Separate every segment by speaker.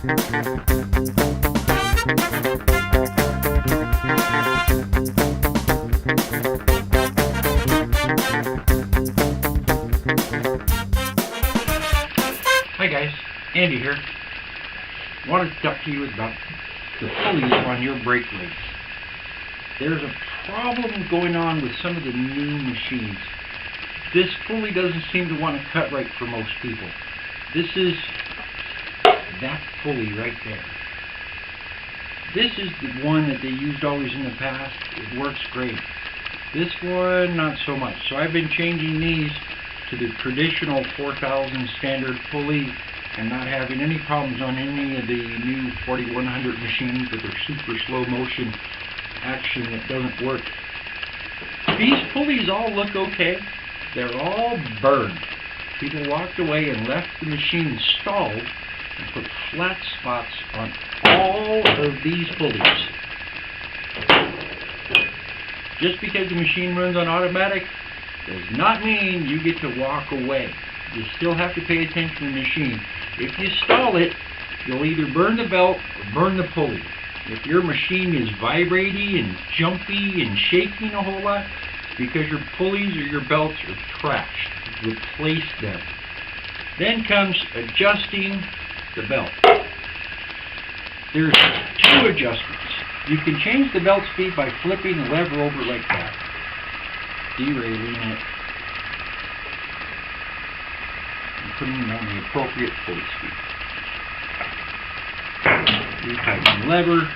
Speaker 1: Hi guys, Andy here. I wanted to talk to you about the pulleys on your brake legs. There's a problem going on with some of the new machines. This pulley doesn't seem to want to cut right for most people. This is that pulley right there. This is the one that they used always in the past. It works great. This one, not so much. So I've been changing these to the traditional 4000 standard pulley and not having any problems on any of the new 4100 machines with their super slow motion action that doesn't work. These pulleys all look okay. They're all burned. People walked away and left the machine stalled and put flat spots on all of these pulleys. Just because the machine runs on automatic does not mean you get to walk away. You still have to pay attention to the machine. If you stall it, you'll either burn the belt or burn the pulley. If your machine is vibrating and jumpy and shaking a whole lot, it's because your pulleys or your belts are trashed. Replace them. Then comes adjusting the belt. There's two adjustments. You can change the belt speed by flipping the lever over like that, derailing it, and putting it on the appropriate pulley speed. You tighten the lever.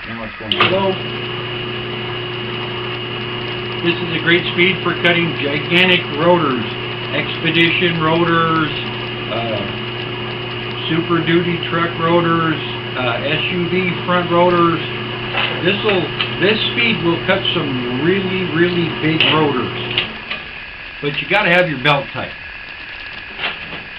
Speaker 1: Now it's going slow. This is a great speed for cutting gigantic rotors, expedition rotors, Super Duty truck rotors, SUV front rotors. This speed will cut some really big rotors. But you got to have your belt tight.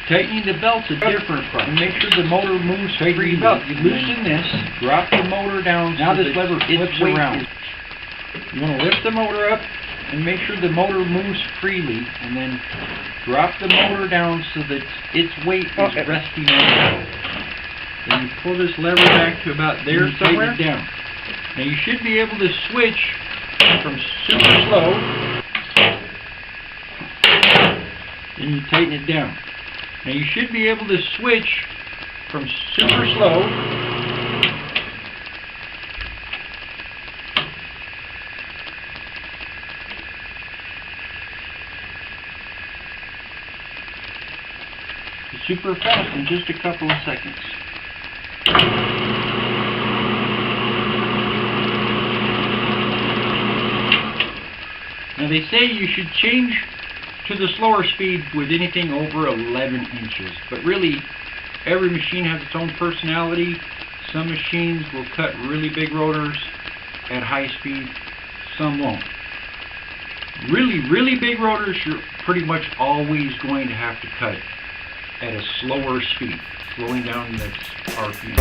Speaker 1: Tightening the belt's a different part. And make sure the motor moves freely. You loosen this, drop the motor down. Now this lever flips around. You want to lift the motor up and make sure the motor moves freely, and then drop the motor down so that its weight is resting on the belt. Then you pull this lever back to about there and tighten it down. Now you should be able to switch from super slow, then you tighten it down. Now you should be able to switch from super slow to super fast in just a couple of seconds. Now they say you should change to the slower speed with anything over 11 inches. But really, every machine has its own personality. Some machines will cut really big rotors at high speed. Some won't. Really big rotors, you're pretty much always going to have to cut at a slower speed, slowing down the RPM.